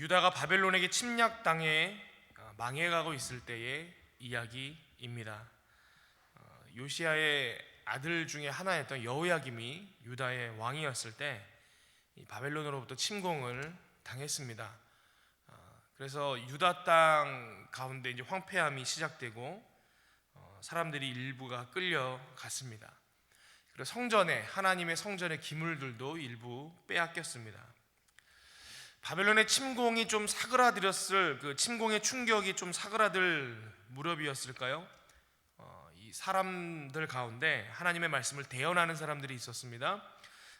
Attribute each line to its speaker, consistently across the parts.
Speaker 1: 유다가 바벨론에게 침략당해 망해가고 있을 때의 이야기입니다. 요시야의 아들 중에 하나였던 여호야김이 유다의 왕이었을 때 이 바벨론으로부터 침공을 당했습니다. 그래서 유다 땅 가운데 이제 황폐함이 시작되고 사람들이 일부가 끌려갔습니다. 그리고 성전에, 하나님의 성전의 기물들도 일부 빼앗겼습니다. 바벨론의 침공이 좀 사그라들었을, 그 침공의 충격이 좀 사그라들 무렵이었을까요? 이 사람들 가운데 하나님의 말씀을 대언하는 사람들이 있었습니다.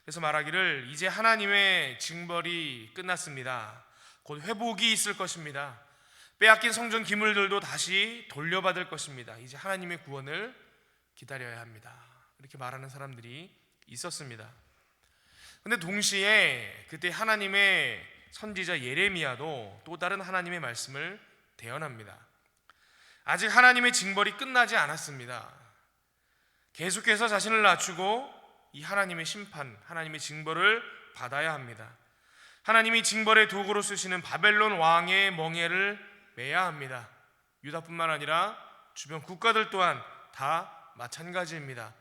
Speaker 1: 그래서 말하기를, 이제 하나님의 징벌이 끝났습니다. 곧 회복이 있을 것입니다. 빼앗긴 성전 기물들도 다시 돌려받을 것입니다. 이제 하나님의 구원을 기다려야 합니다. 이렇게 말하는 사람들이 있었습니다. 그런데 동시에 그때 하나님의 선지자 예레미야도 또 다른 하나님의 말씀을 대언합니다. 아직 하나님의 징벌이 끝나지 않았습니다. 계속해서 자신을 낮추고 이 하나님의 심판, 하나님의 징벌을 받아야 합니다. 하나님이 징벌의 도구로 쓰시는 바벨론 왕의 멍에를 매야 합니다. 유다뿐만 아니라 주변 국가들 또한 다 마찬가지입니다.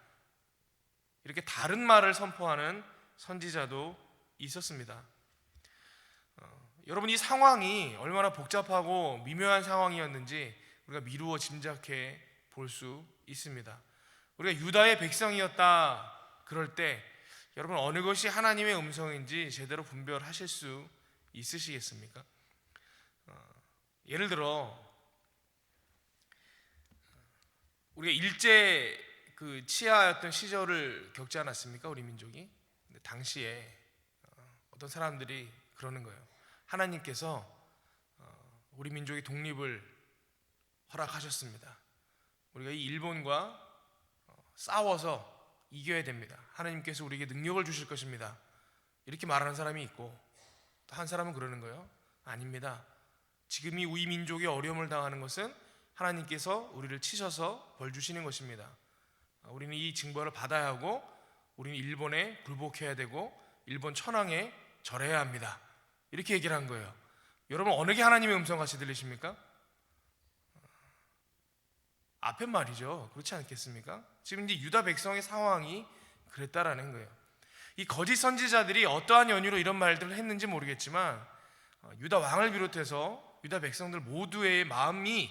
Speaker 1: 이렇게 다른 말을 선포하는 선지자도 있었습니다. 여러분, 이 상황이 얼마나 복잡하고 미묘한 상황이었는지 우리가 미루어 짐작해 볼 수 있습니다. 우리가 유다의 백성이었다 그럴 때 여러분, 어느 것이 하나님의 음성인지 제대로 분별하실 수 있으시겠습니까? 예를 들어 우리가 일제 치하였던 시절을 겪지 않았습니까? 우리 민족이. 근데 당시에 어떤 사람들이 그러는 거예요. 하나님께서 우리 민족의 독립을 허락하셨습니다. 우리가 이 일본과 싸워서 이겨야 됩니다. 하나님께서 우리에게 능력을 주실 것입니다. 이렇게 말하는 사람이 있고, 또 한 사람은 그러는 거예요. 아닙니다. 지금 이 우리 민족이 어려움을 당하는 것은 하나님께서 우리를 치셔서 벌 주시는 것입니다. 우리는 이 징벌을 받아야 하고, 우리는 일본에 굴복해야 되고, 일본 천황에 절해야 합니다. 이렇게 얘기를 한 거예요. 여러분, 어느 게 하나님의 음성같이 들리십니까? 앞에 말이죠. 그렇지 않겠습니까? 지금 이제 유다 백성의 상황이 그랬다라는 거예요. 이 거짓 선지자들이 어떠한 연유로 이런 말들을 했는지 모르겠지만 유다 왕을 비롯해서 유다 백성들 모두의 마음이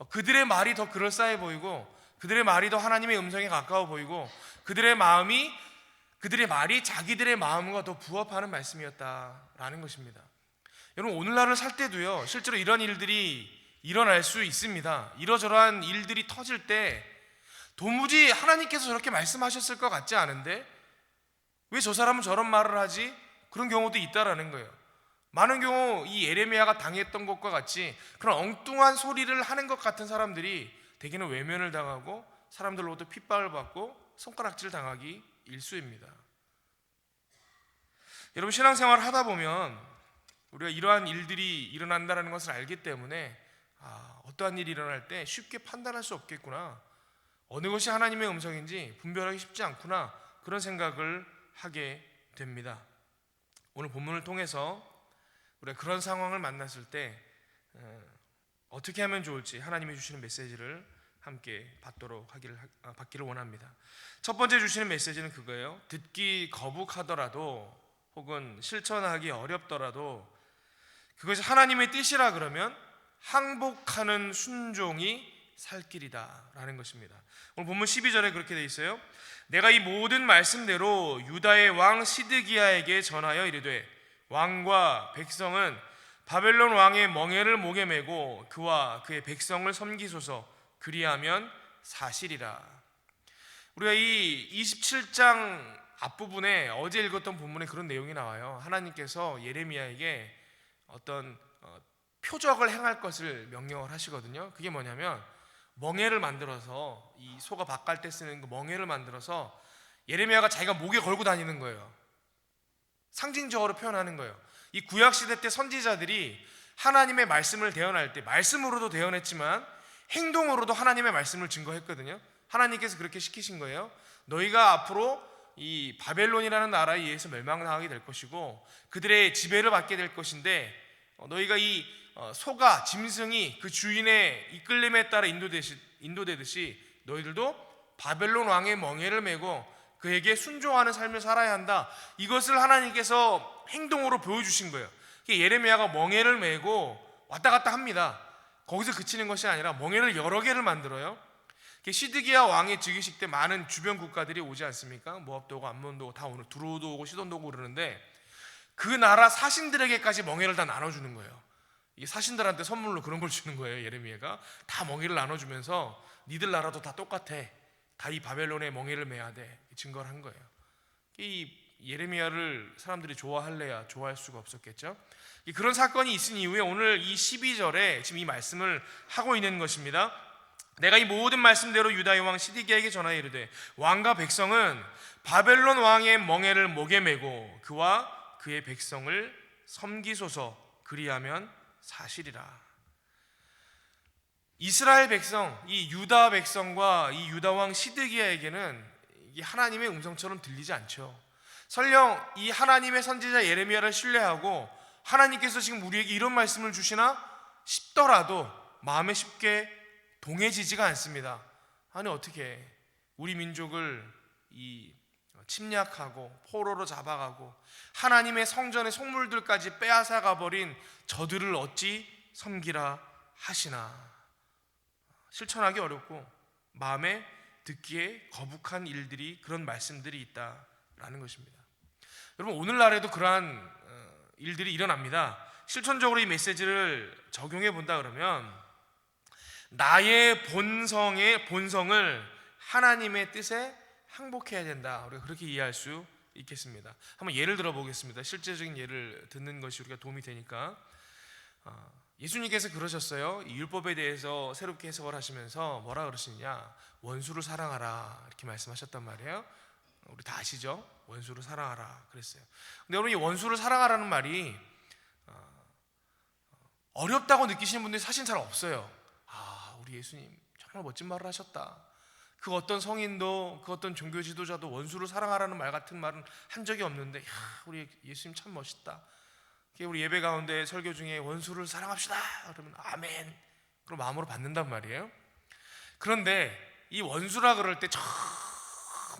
Speaker 1: 그들의 말이 더 그럴싸해 보이고, 그들의 말이 더 하나님의 음성에 가까워 보이고, 그들의 말이 자기들의 마음과 더 부합하는 말씀이었다라는 것입니다. 여러분, 오늘날을 살 때도요, 실제로 이런 일들이 일어날 수 있습니다. 이러저러한 일들이 터질 때 도무지 하나님께서 저렇게 말씀하셨을 것 같지 않은데 왜 저 사람은 저런 말을 하지? 그런 경우도 있다라는 거예요. 많은 경우 이 예레미야가 당했던 것과 같이 그런 엉뚱한 소리를 하는 것 같은 사람들이 대개는 외면을 당하고 사람들로부터 핍박을 받고 손가락질 당하기 일쑤입니다. 여러분, 신앙생활을 하다 보면 우리가 이러한 일들이 일어난다는 것을 알기 때문에 어떠한 일이 일어날 때 쉽게 판단할 수 없겠구나, 어느 것이 하나님의 음성인지 분별하기 쉽지 않구나, 그런 생각을 하게 됩니다. 오늘 본문을 통해서 우리가 그런 상황을 만났을 때 어떻게 하면 좋을지 하나님이 주시는 메시지를 함께 받기를 원합니다. 첫 번째 주시는 메시지는 그거예요. 듣기 거북하더라도 혹은 실천하기 어렵더라도 그것이 하나님의 뜻이라 그러면 항복하는 순종이 살 길이다 라는 것입니다. 오늘 본문 12절에 그렇게 되어 있어요. 내가 이 모든 말씀대로 유다의 왕 시드기야에게 전하여 이르되 왕과 백성은 바벨론 왕의 멍에를 목에 메고 그와 그의 백성을 섬기소서, 그리하면 사실이라. 우리가 이 27장 앞부분에 어제 읽었던 본문에 그런 내용이 나와요. 하나님께서 예레미야에게 어떤 표적을 행할 것을 명령을 하시거든요. 그게 뭐냐면 멍에를 만들어서, 이 소가 밭갈 때 쓰는 그 멍에를 만들어서 예레미야가 자기가 목에 걸고 다니는 거예요. 상징적으로 표현하는 거예요. 이 구약시대 때 선지자들이 하나님의 말씀을 대언할 때 말씀으로도 대언했지만 행동으로도 하나님의 말씀을 증거했거든요. 하나님께서 그렇게 시키신 거예요. 너희가 앞으로 이 바벨론이라는 나라에 의해서 멸망당하게 될 것이고 그들의 지배를 받게 될 것인데 너희가 이 소가 짐승이 그 주인의 이끌림에 따라 인도되듯이 너희들도 바벨론 왕의 멍에를 메고 그에게 순종하는 삶을 살아야 한다. 이것을 하나님께서 행동으로 보여주신 거예요. 예레미야가 멍에를 메고 왔다 갔다 합니다. 거기서 그치는 것이 아니라 멍에를 여러 개를 만들어요. 시드기야 왕의 즉위식 때 많은 주변 국가들이 오지 않습니까? 모압도 오고 암몬도 오고 다 오는, 두로도 오고 시돈도 오고 그러는데 그 나라 사신들에게까지 멍에를 다 나눠주는 거예요. 이 사신들한테 선물로 그런 걸 주는 거예요. 예레미야가 다 멍에를 나눠주면서 니들 나라도 다 똑같아. 다 이 바벨론의 멍에를 메야 돼. 증거를 한 거예요. 이 예레미야를 사람들이 좋아할래야 좋아할 수가 없었겠죠. 그런 사건이 있은 이후에 오늘 이 12절에 지금 이 말씀을 하고 있는 것입니다. 내가 이 모든 말씀대로 유다의 왕 시드기야에게 전하여 이르되 왕과 백성은 바벨론 왕의 멍에를 목에 메고 그와 그의 백성을 섬기소서. 그리하면 사실이라. 이스라엘 백성, 이 유다 백성과 이 유다 왕 시드기야에게는 이게 하나님의 음성처럼 들리지 않죠. 설령 이 하나님의 선지자 예레미야를 신뢰하고 하나님께서 지금 우리에게 이런 말씀을 주시나 싶더라도 마음에 쉽게 동해지지가 않습니다. 아니 어떻게 우리 민족을 이 침략하고 포로로 잡아가고 하나님의 성전의 속물들까지 빼앗아가 버린 저들을 어찌 섬기라 하시나. 실천하기 어렵고 마음에 듣기에 거북한 일들이, 그런 말씀들이 있다라는 것입니다. 여러분 오늘날에도 그러한 일들이 일어납니다. 실천적으로 이 메시지를 적용해 본다 그러면 나의 본성을 하나님의 뜻에 항복해야 된다. 우리가 그렇게 이해할 수 있겠습니다. 한번 예를 들어 보겠습니다. 실제적인 예를 듣는 것이 우리가 도움이 되니까. 예수님께서 그러셨어요. 이 율법에 대해서 새롭게 해석을 하시면서 뭐라 그러시냐, 원수를 사랑하라 이렇게 말씀하셨단 말이에요. 우리 다 아시죠? 원수를 사랑하라 그랬어요. 근데 여러분 이 원수를 사랑하라는 말이 어렵다고 느끼시는 분들이 사실 잘 없어요. 우리 예수님 정말 멋진 말을 하셨다. 그 어떤 성인도 그 어떤 종교 지도자도 원수를 사랑하라는 말 같은 말은 한 적이 없는데 우리 예수님 참 멋있다. 우리 예배 가운데 설교 중에 원수를 사랑합시다 그러면 아멘 그럼 마음으로 받는단 말이에요. 그런데 이 원수라 그럴 때 저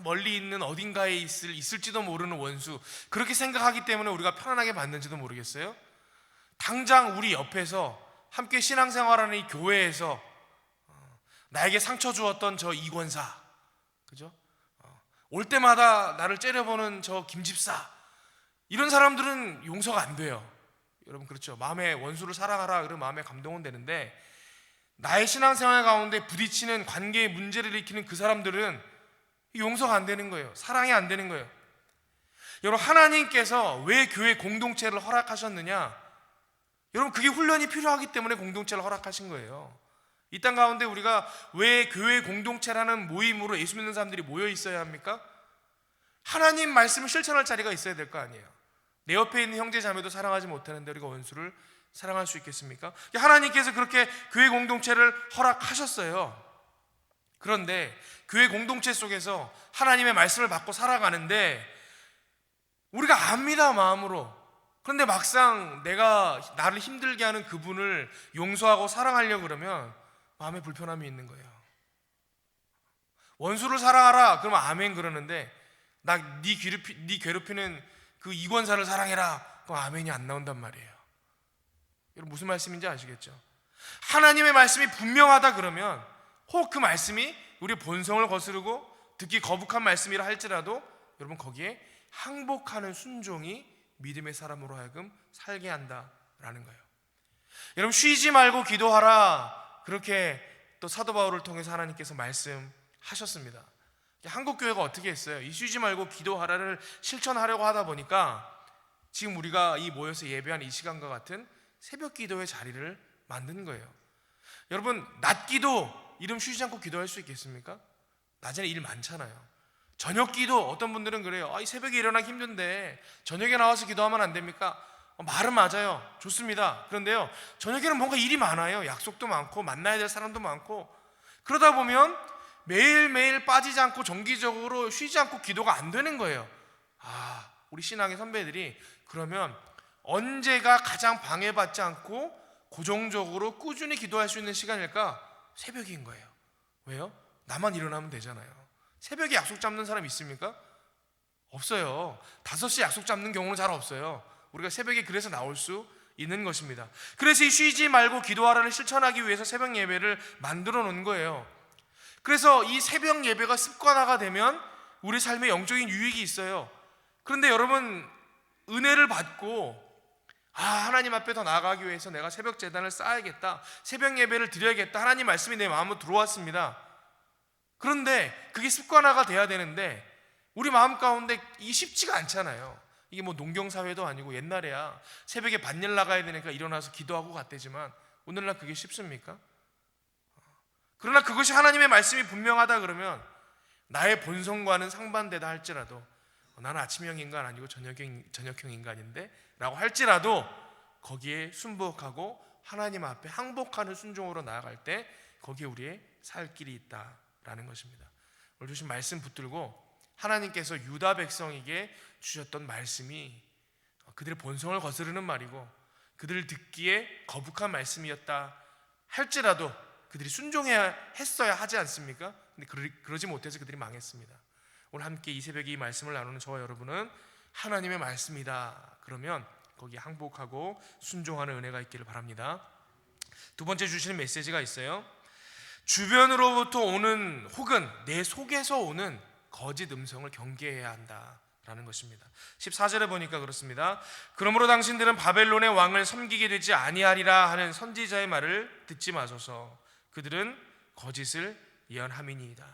Speaker 1: 멀리 있는 어딘가에 있을지도 모르는 원수, 그렇게 생각하기 때문에 우리가 편안하게 받는지도 모르겠어요. 당장 우리 옆에서 함께 신앙생활하는 이 교회에서 나에게 상처 주었던 저 이권사, 그죠? 올 때마다 나를 째려보는 저 김집사, 이런 사람들은 용서가 안 돼요. 여러분 그렇죠? 마음에 원수를 사랑하라 그러면 마음에 감동은 되는데 나의 신앙생활 가운데 부딪히는 관계에 문제를 일으키는 그 사람들은 용서가 안 되는 거예요. 사랑이 안 되는 거예요. 여러분 하나님께서 왜 교회 공동체를 허락하셨느냐? 여러분 그게 훈련이 필요하기 때문에 공동체를 허락하신 거예요. 이 땅 가운데 우리가 왜 교회 공동체라는 모임으로 예수 믿는 사람들이 모여 있어야 합니까? 하나님 말씀을 실천할 자리가 있어야 될 거 아니에요. 내 옆에 있는 형제 자매도 사랑하지 못하는데 우리가 원수를 사랑할 수 있겠습니까? 하나님께서 그렇게 교회 공동체를 허락하셨어요. 그런데 교회 공동체 속에서 하나님의 말씀을 받고 살아가는데 우리가 압니다, 마음으로. 그런데 막상 내가 나를 힘들게 하는 그분을 용서하고 사랑하려고 그러면 마음에 불편함이 있는 거예요. 원수를 사랑하라 그러면 아멘 그러는데 네 괴롭히는 그 이권사를 사랑해라 그럼 아멘이 안 나온단 말이에요. 여러분 무슨 말씀인지 아시겠죠? 하나님의 말씀이 분명하다 그러면 혹 그 말씀이 우리의 본성을 거스르고 듣기 거북한 말씀이라 할지라도 여러분 거기에 항복하는 순종이 믿음의 사람으로 하여금 살게 한다라는 거예요. 여러분 쉬지 말고 기도하라 그렇게 또 사도 바울을 통해서 하나님께서 말씀하셨습니다. 한국 교회가 어떻게 했어요? 이 쉬지 말고 기도하라를 실천하려고 하다 보니까 지금 우리가 이 모여서 예배한 이 시간과 같은 새벽 기도의 자리를 만든 거예요. 여러분 낮 기도 이름 쉬지 않고 기도할 수 있겠습니까? 낮에는 일 많잖아요. 저녁 기도 어떤 분들은 그래요. 이 새벽에 일어나기 힘든데 저녁에 나와서 기도하면 안 됩니까? 말은 맞아요. 좋습니다. 그런데요 저녁에는 뭔가 일이 많아요. 약속도 많고 만나야 될 사람도 많고 그러다 보면 매일매일 빠지지 않고 정기적으로 쉬지 않고 기도가 안 되는 거예요. 우리 신앙의 선배들이 그러면 언제가 가장 방해받지 않고 고정적으로 꾸준히 기도할 수 있는 시간일까? 새벽인 거예요. 왜요? 나만 일어나면 되잖아요. 새벽에 약속 잡는 사람 있습니까? 없어요. 5시 약속 잡는 경우는 잘 없어요. 우리가 새벽에 그래서 나올 수 있는 것입니다. 그래서 이 쉬지 말고 기도하라를 실천하기 위해서 새벽 예배를 만들어 놓은 거예요. 그래서 이 새벽 예배가 습관화가 되면 우리 삶에 영적인 유익이 있어요. 그런데 여러분, 은혜를 받고 하나님 앞에 더 나아가기 위해서 내가 새벽 제단을 쌓아야겠다, 새벽 예배를 드려야겠다, 하나님 말씀이 내 마음으로 들어왔습니다. 그런데 그게 습관화가 돼야 되는데 우리 마음 가운데 이게 쉽지가 않잖아요. 이게 뭐 농경사회도 아니고 옛날에야 새벽에 반일 나가야 되니까 일어나서 기도하고 갔대지만 오늘날 그게 쉽습니까? 그러나 그것이 하나님의 말씀이 분명하다 그러면 나의 본성과는 상반되다 할지라도 나는 아침형 인간 아니고 저녁형 인간인데 라고 할지라도 거기에 순복하고 하나님 앞에 항복하는 순종으로 나아갈 때 거기에 우리의 살 길이 있다라는 것입니다. 오늘 주신 말씀 붙들고 하나님께서 유다 백성에게 주셨던 말씀이 그들의 본성을 거스르는 말이고 그들을 듣기에 거북한 말씀이었다 할지라도 그들이 순종해야 했어야 하지 않습니까? 근데 그러지 못해서 그들이 망했습니다. 오늘 함께 이 새벽에 이 말씀을 나누는 저와 여러분은 하나님의 말씀이다 그러면 거기에 항복하고 순종하는 은혜가 있기를 바랍니다. 두 번째 주시는 메시지가 있어요. 주변으로부터 오는 혹은 내 속에서 오는 거짓 음성을 경계해야 한다라는 것입니다. 14절에 보니까 그렇습니다. 그러므로 당신들은 바벨론의 왕을 섬기게 되지 아니하리라 하는 선지자의 말을 듣지 마소서. 그들은 거짓을 예언함이니이다.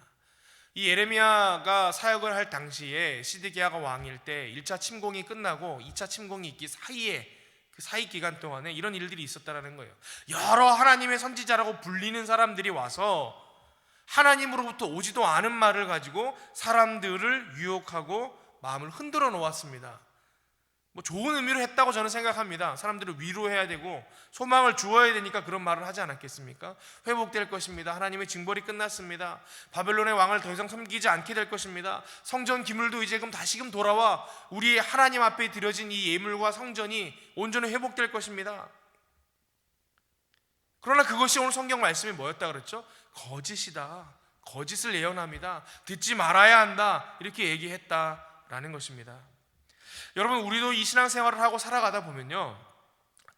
Speaker 1: 이 예레미야가 사역을 할 당시에 시드기야가 왕일 때 1차 침공이 끝나고 2차 침공이 있기 사이에 그 사이 기간 동안에 이런 일들이 있었다라는 거예요. 여러 하나님의 선지자라고 불리는 사람들이 와서 하나님으로부터 오지도 않은 말을 가지고 사람들을 유혹하고 마음을 흔들어 놓았습니다. 뭐 좋은 의미로 했다고 저는 생각합니다. 사람들을 위로해야 되고 소망을 주어야 되니까 그런 말을 하지 않았겠습니까? 회복될 것입니다. 하나님의 징벌이 끝났습니다. 바벨론의 왕을 더 이상 섬기지 않게 될 것입니다. 성전 기물도 이제금 다시금 돌아와 우리 하나님 앞에 드려진 이 예물과 성전이 온전히 회복될 것입니다. 그러나 그것이 오늘 성경 말씀이 뭐였다 그랬죠? 거짓이다, 거짓을 예언합니다, 듣지 말아야 한다, 이렇게 얘기했다라는 것입니다. 여러분, 우리도 이 신앙생활을 하고 살아가다 보면요,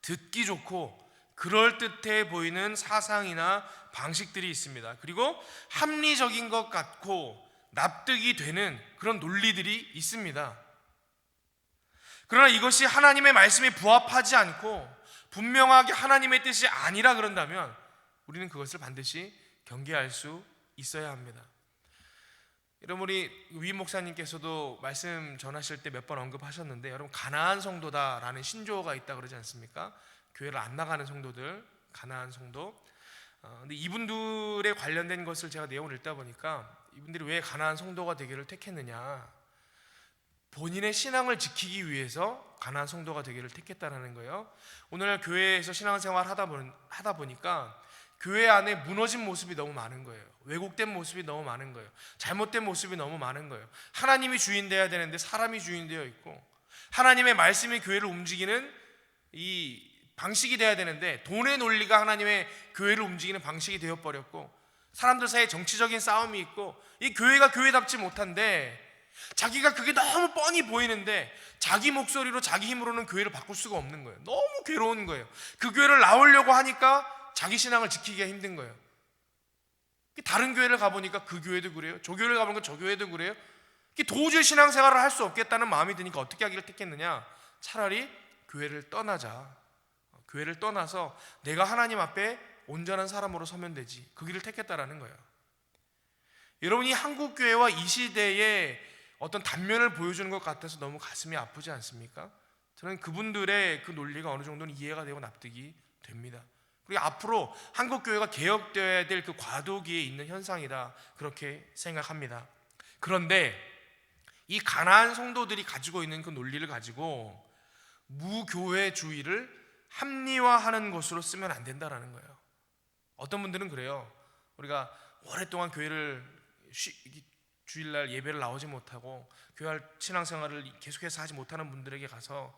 Speaker 1: 듣기 좋고 그럴듯해 보이는 사상이나 방식들이 있습니다. 그리고 합리적인 것 같고 납득이 되는 그런 논리들이 있습니다. 그러나 이것이 하나님의 말씀에 부합하지 않고 분명하게 하나님의 뜻이 아니라 그런다면 우리는 그것을 반드시 경계할 수 있어야 합니다. 여러분, 우리 위 목사님께서도 말씀 전하실 때 몇 번 언급하셨는데, 여러분, 가나안 성도다라는 신조어가 있다 그러지 않습니까? 교회를 안 나가는 성도들, 가나안 성도. 근데 이분들에 관련된 것을 제가 내용을 읽다 보니까 이분들이 왜 가나안 성도가 되기를 택했느냐, 본인의 신앙을 지키기 위해서 가나안 성도가 되기를 택했다는 거예요. 오늘 교회에서 신앙생활 하다 보니까 교회 안에 무너진 모습이 너무 많은 거예요. 왜곡된 모습이 너무 많은 거예요. 잘못된 모습이 너무 많은 거예요. 하나님이 주인 되어야 되는데 사람이 주인 되어 있고, 하나님의 말씀이 교회를 움직이는 이 방식이 되어야 되는데 돈의 논리가 하나님의 교회를 움직이는 방식이 되어버렸고, 사람들 사이에 정치적인 싸움이 있고, 이 교회가 교회답지 못한데 자기가 그게 너무 뻔히 보이는데 자기 목소리로 자기 힘으로는 교회를 바꿀 수가 없는 거예요. 너무 괴로운 거예요. 그 교회를 나오려고 하니까 자기 신앙을 지키기가 힘든 거예요. 다른 교회를 가보니까 그 교회도 그래요, 저 교회를 가보니까 저 교회도 그래요. 도저히 신앙생활을 할 수 없겠다는 마음이 드니까 어떻게 하기를 택했느냐, 차라리 교회를 떠나자. 교회를 떠나서 내가 하나님 앞에 온전한 사람으로 서면 되지, 그 길을 택했다라는 거예요. 여러분이 한국 교회와 이 시대의 어떤 단면을 보여주는 것 같아서 너무 가슴이 아프지 않습니까? 저는 그분들의 그 논리가 어느 정도는 이해가 되고 납득이 됩니다. 그리고 앞으로 한국 교회가 개혁되어야 될 그 과도기에 있는 현상이다, 그렇게 생각합니다. 그런데 이 가나안 성도들이 가지고 있는 그 논리를 가지고 무교회주의를 합리화하는 것으로 쓰면 안 된다라는 거예요. 어떤 분들은 그래요. 우리가 오랫동안 교회를 주일날 예배를 나오지 못하고 교회 신앙생활을 계속해서 하지 못하는 분들에게 가서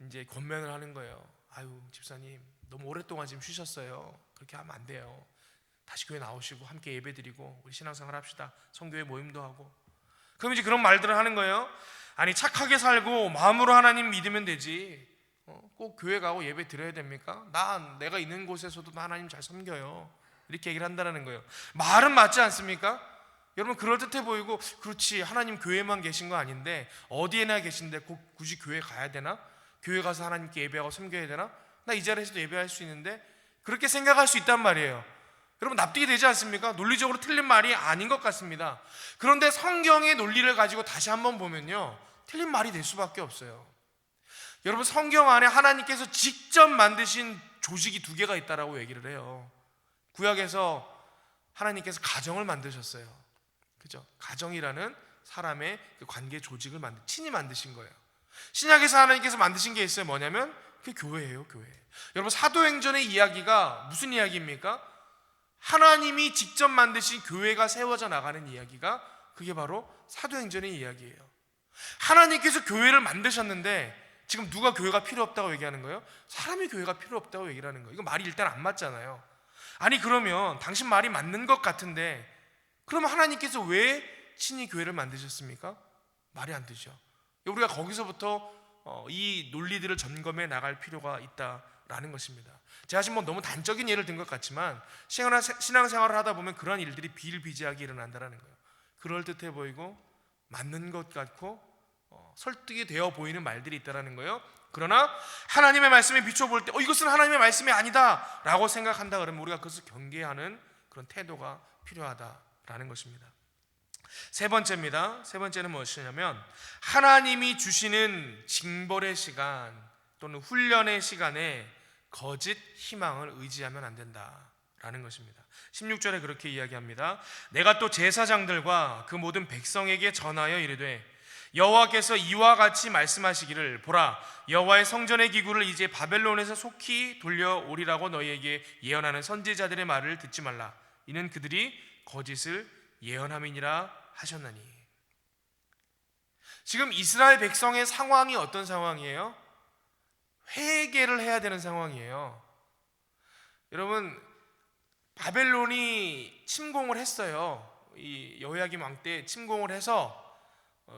Speaker 1: 이제 권면을 하는 거예요. 아유, 집사님 너무 오랫동안 지금 쉬셨어요. 그렇게 하면 안 돼요. 다시 교회 나오시고 함께 예배드리고 우리 신앙생활 합시다. 성교회 모임도 하고. 그럼 이제 그런 말들을 하는 거예요. 아니, 착하게 살고 마음으로 하나님 믿으면 되지, 꼭 교회 가고 예배 드려야 됩니까? 내가 있는 곳에서도 하나님 잘 섬겨요. 이렇게 얘기를 한다는 거예요. 말은 맞지 않습니까? 여러분, 그럴듯해 보이고, 그렇지, 하나님 교회만 계신 거 아닌데 어디에나 계신데 꼭 굳이 교회 가야 되나? 교회 가서 하나님께 예배하고 섬겨야 되나? 나 이 자리에서도 예배할 수 있는데, 그렇게 생각할 수 있단 말이에요. 여러분, 납득이 되지 않습니까? 논리적으로 틀린 말이 아닌 것 같습니다. 그런데 성경의 논리를 가지고 다시 한번 보면요, 틀린 말이 될 수밖에 없어요. 여러분, 성경 안에 하나님께서 직접 만드신 조직이 두 개가 있다라고 얘기를 해요. 구약에서 하나님께서 가정을 만드셨어요. 그죠? 가정이라는 사람의 그 관계 조직을 친히 만드신 거예요. 신약에서 하나님께서 만드신 게 있어요. 뭐냐면 그게 교회예요, 교회. 여러분, 사도행전의 이야기가 무슨 이야기입니까? 하나님이 직접 만드신 교회가 세워져 나가는 이야기가, 그게 바로 사도행전의 이야기예요. 하나님께서 교회를 만드셨는데 지금 누가 교회가 필요 없다고 얘기하는 거예요? 사람이 교회가 필요 없다고 얘기를 하는 거예요. 이거 말이 일단 안 맞잖아요. 아니, 그러면 당신 말이 맞는 것 같은데, 그러면 하나님께서 왜 친히 교회를 만드셨습니까? 말이 안 되죠. 우리가 거기서부터 이 논리들을 점검해 나갈 필요가 있다라는 것입니다. 제가 지금 너무 단적인 예를 든 것 같지만 신앙생활을 하다 보면 그런 일들이 비일비재하게 일어난다는 거예요. 그럴듯해 보이고 맞는 것 같고 설득이 되어 보이는 말들이 있다는 거예요. 그러나 하나님의 말씀에 비춰볼 때 이것은 하나님의 말씀이 아니다 라고 생각한다 그러면 우리가 그것을 경계하는 그런 태도가 필요하다라는 것입니다. 세 번째입니다. 세 번째는 무엇이냐면, 하나님이 주시는 징벌의 시간 또는 훈련의 시간에 거짓 희망을 의지하면 안 된다라는 것입니다. 16절에 그렇게 이야기합니다. 내가 또 제사장들과 그 모든 백성에게 전하여 이르되, 여호와께서 이와 같이 말씀하시기를, 보라, 여호와의 성전의 기구를 이제 바벨론에서 속히 돌려오리라고 너희에게 예언하는 선지자들의 말을 듣지 말라. 이는 그들이 거짓을 예언함이니라 하셨나니. 지금 이스라엘 백성의 상황이 어떤 상황이에요? 회개를 해야 되는 상황이에요. 여러분, 바벨론이 침공을 했어요. 이 여호야김 왕 때 침공을 해서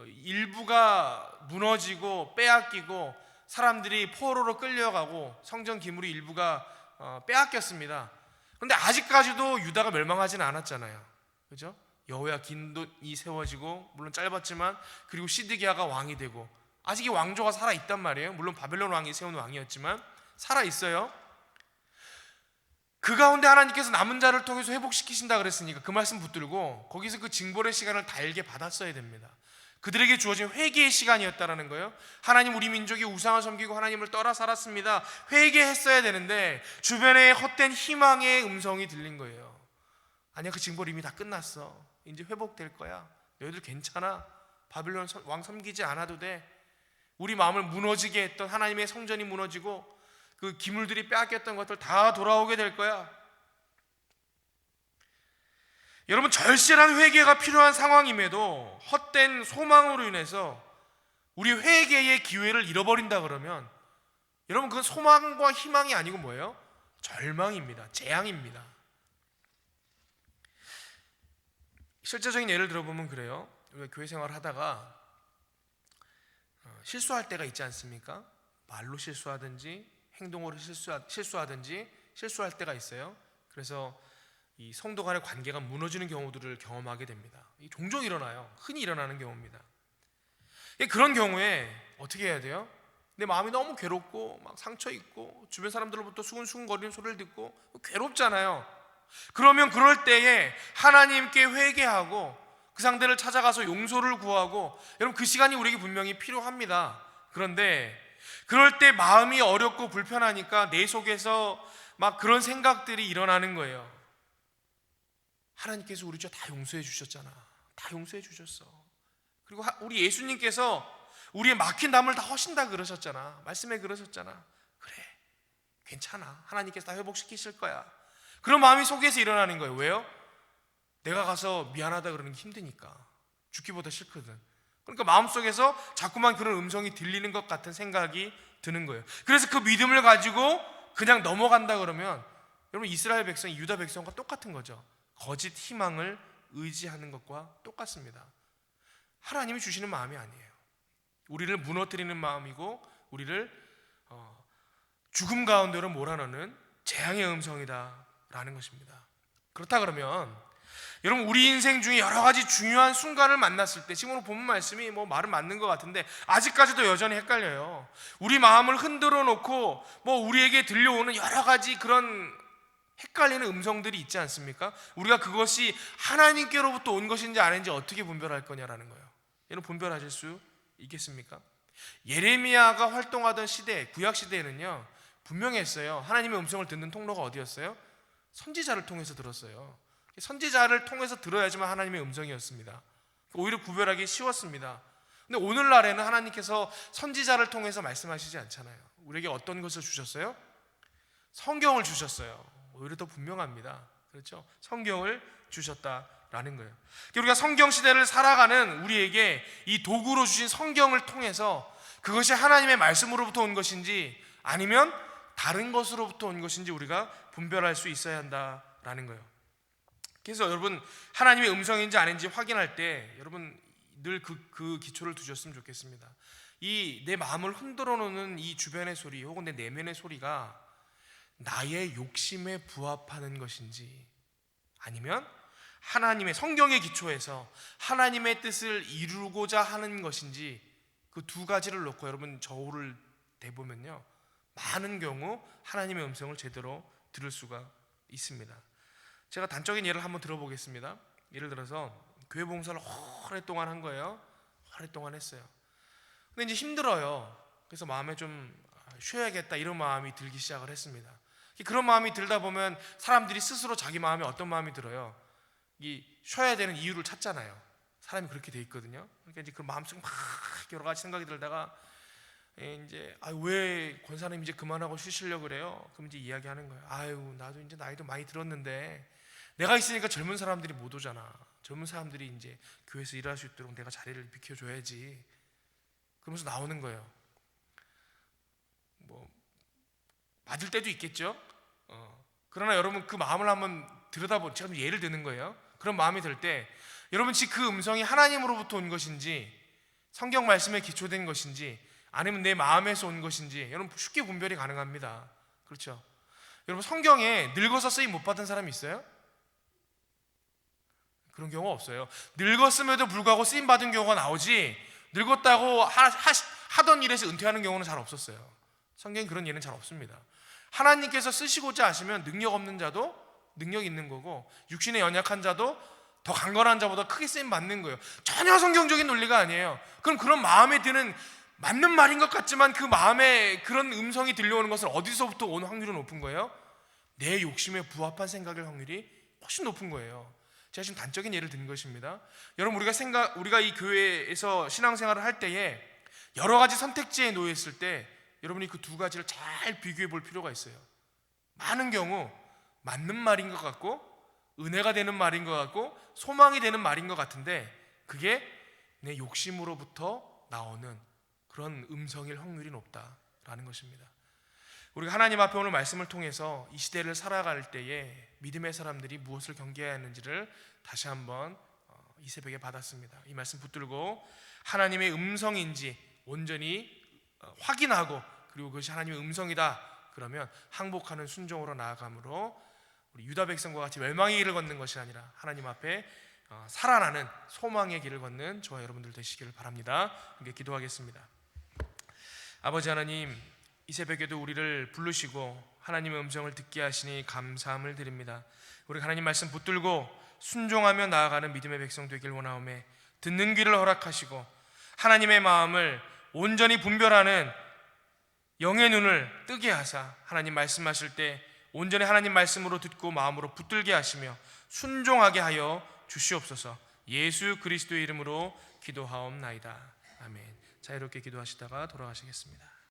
Speaker 1: 일부가 무너지고 빼앗기고 사람들이 포로로 끌려가고 성전 기물이 일부가 빼앗겼습니다. 그런데 아직까지도 유다가 멸망하지는 않았잖아요. 그죠? 여호야긴이 세워지고, 물론 짧았지만, 그리고 시드기야가 왕이 되고, 아직 이 왕조가 살아있단 말이에요. 물론 바벨론 왕이 세운 왕이었지만 살아있어요. 그 가운데 하나님께서 남은 자를 통해서 회복시키신다 그랬으니까 그 말씀 붙들고 거기서 그 징벌의 시간을 달게 받았어야 됩니다. 그들에게 주어진 회개의 시간이었다라는 거예요. 하나님, 우리 민족이 우상을 섬기고 하나님을 떠나 살았습니다. 회개했어야 되는데 주변에 헛된 희망의 음성이 들린 거예요. 아니야, 그 징벌 이미 다 끝났어. 이제 회복될 거야. 너희들 괜찮아. 바빌론 왕 섬기지 않아도 돼. 우리 마음을 무너지게 했던 하나님의 성전이 무너지고 그 기물들이 빼앗겼던 것들 다 돌아오게 될 거야. 여러분, 절실한 회개가 필요한 상황임에도 헛된 소망으로 인해서 우리 회개의 기회를 잃어버린다 그러면, 여러분, 그건 소망과 희망이 아니고 뭐예요? 절망입니다. 재앙입니다. 실제적인 예를 들어보면 그래요. 우리가 교회 생활을 하다가 실수할 때가 있지 않습니까? 말로 실수하든지 행동으로 실수하든지 실수할 때가 있어요. 그래서 이 성도 간의 관계가 무너지는 경우들을 경험하게 됩니다. 종종 일어나요. 흔히 일어나는 경우입니다. 그런 경우에 어떻게 해야 돼요? 내 마음이 너무 괴롭고 막 상처 있고 주변 사람들로부터 수근수근거리는 소리를 듣고 괴롭잖아요. 그러면 그럴 때에 하나님께 회개하고 그 상대를 찾아가서 용서를 구하고, 여러분, 그 시간이 우리에게 분명히 필요합니다. 그런데 그럴 때 마음이 어렵고 불편하니까 내 속에서 막 그런 생각들이 일어나는 거예요. 하나님께서 우리 죄 다 용서해 주셨잖아. 다 용서해 주셨어. 그리고 우리 예수님께서 우리의 막힌 담을 다 허신다 그러셨잖아. 말씀에 그러셨잖아. 그래, 괜찮아. 하나님께서 다 회복시키실 거야. 그런 마음이 속에서 일어나는 거예요. 왜요? 내가 가서 미안하다 그러는 게 힘드니까. 죽기보다 싫거든. 그러니까 마음속에서 자꾸만 그런 음성이 들리는 것 같은 생각이 드는 거예요. 그래서 그 믿음을 가지고 그냥 넘어간다 그러면 여러분 이스라엘 백성, 유다 백성과 똑같은 거죠. 거짓 희망을 의지하는 것과 똑같습니다. 하나님이 주시는 마음이 아니에요. 우리를 무너뜨리는 마음이고 우리를 죽음 가운데로 몰아넣는 재앙의 음성이다라는 것입니다. 그렇다 그러면 여러분 우리 인생 중에 여러 가지 중요한 순간을 만났을 때 지금 오늘 본문 말씀이 말은 맞는 것 같은데 아직까지도 여전히 헷갈려요. 우리 마음을 흔들어 놓고 우리에게 들려오는 여러 가지 그런 헷갈리는 음성들이 있지 않습니까? 우리가 그것이 하나님께로부터 온 것인지 아닌지 어떻게 분별할 거냐라는 거예요. 여러분 분별하실 수 있겠습니까? 예레미야가 활동하던 시대, 구약 시대에는요 분명했어요. 하나님의 음성을 듣는 통로가 어디였어요? 선지자를 통해서 들었어요. 선지자를 통해서 들어야지만 하나님의 음성이었습니다. 오히려 구별하기 쉬웠습니다. 근데 오늘날에는 하나님께서 선지자를 통해서 말씀하시지 않잖아요. 우리에게 어떤 것을 주셨어요? 성경을 주셨어요. 오히려 더 분명합니다. 그렇죠? 성경을 주셨다라는 거예요. 우리가 성경 시대를 살아가는 우리에게 이 도구로 주신 성경을 통해서 그것이 하나님의 말씀으로부터 온 것인지 아니면 다른 것으로부터 온 것인지 우리가 분별할 수 있어야 한다라는 거예요. 그래서 여러분 하나님의 음성인지 아닌지 확인할 때 여러분 늘 그 기초를 두셨으면 좋겠습니다. 이 내 마음을 흔들어 놓는 이 주변의 소리 혹은 내 내면의 소리가 나의 욕심에 부합하는 것인지 아니면 하나님의 성경의 기초에서 하나님의 뜻을 이루고자 하는 것인지 그 두 가지를 놓고 여러분 저울을 대보면요 많은 경우 하나님의 음성을 제대로 들을 수가 있습니다. 제가 단적인 예를 한번 들어보겠습니다. 예를 들어서 교회 봉사를 오랫동안 한 거예요. 오랫동안 했어요. 근데 이제 힘들어요. 그래서 마음에 좀 쉬어야겠다 이런 마음이 들기 시작을 했습니다. 그런 마음이 들다 보면 사람들이 스스로 자기 마음에 어떤 마음이 들어요? 이 쉬어야 되는 이유를 찾잖아요. 사람이 그렇게 돼 있거든요. 그러니까 이제 그 마음속에 막 여러 가지 생각이 들다가 이제 왜 권사님 이제 그만하고 쉬시려고 그래요? 그럼 이제 이야기하는 거예요. 나도 이제 나이도 많이 들었는데 내가 있으니까 젊은 사람들이 못 오잖아. 젊은 사람들이 이제 교회에서 일할 수 있도록 내가 자리를 비켜줘야지. 그러면서 나오는 거예요. 맞을 때도 있겠죠. 그러나 여러분 그 마음을 한번 들여다보면 제가 예를 드는 거예요. 그런 마음이 들 때 여러분 지금 그 음성이 하나님으로부터 온 것인지 성경 말씀에 기초된 것인지 아니면 내 마음에서 온 것인지 여러분 쉽게 분별이 가능합니다. 그렇죠? 여러분 성경에 늙어서 쓰임 못 받은 사람이 있어요? 그런 경우가 없어요. 늙었음에도 불구하고 쓰임 받은 경우가 나오지 늙었다고 하던 일에서 은퇴하는 경우는 잘 없었어요. 성경에 그런 예는 잘 없습니다. 하나님께서 쓰시고자 하시면 능력 없는 자도 능력 있는 거고 육신에 연약한 자도 더 강건한 자보다 크게 쓰임 받는 거예요. 전혀 성경적인 논리가 아니에요. 그럼 그런 마음에 드는 맞는 말인 것 같지만 그 마음에 그런 음성이 들려오는 것은 어디서부터 온 확률이 높은 거예요? 내 욕심에 부합한 생각일 확률이 훨씬 높은 거예요. 제가 지금 단적인 예를 든 것입니다. 여러분 우리가 이 교회에서 신앙생활을 할 때에 여러 가지 선택지에 놓여 있을 때 여러분이 그 두 가지를 잘 비교해 볼 필요가 있어요. 많은 경우 맞는 말인 것 같고 은혜가 되는 말인 것 같고 소망이 되는 말인 것 같은데 그게 내 욕심으로부터 나오는 그런 음성일 확률이 높다라는 것입니다. 우리가 하나님 앞에 오늘 말씀을 통해서 이 시대를 살아갈 때에 믿음의 사람들이 무엇을 경계해야 하는지를 다시 한번 이 새벽에 받았습니다. 이 말씀 붙들고 하나님의 음성인지 온전히 확인하고 그리고 그것이 하나님의 음성이다 그러면 항복하는 순종으로 나아감으로 우리 유다 백성과 같이 멸망의 길을 걷는 것이 아니라 하나님 앞에 살아나는 소망의 길을 걷는 저와 여러분들 되시기를 바랍니다. 함께 기도하겠습니다. 아버지 하나님, 이 새벽에도 우리를 부르시고 하나님의 음성을 듣게 하시니 감사함을 드립니다. 우리 하나님 말씀 붙들고 순종하며 나아가는 믿음의 백성 되길 원하오매 듣는 귀를 허락하시고 하나님의 마음을 온전히 분별하는 영의 눈을 뜨게 하사 하나님 말씀하실 때 온전히 하나님 말씀으로 듣고 마음으로 붙들게 하시며 순종하게 하여 주시옵소서. 예수 그리스도의 이름으로 기도하옵나이다. 아멘. 자유롭게 기도하시다가 돌아가시겠습니다.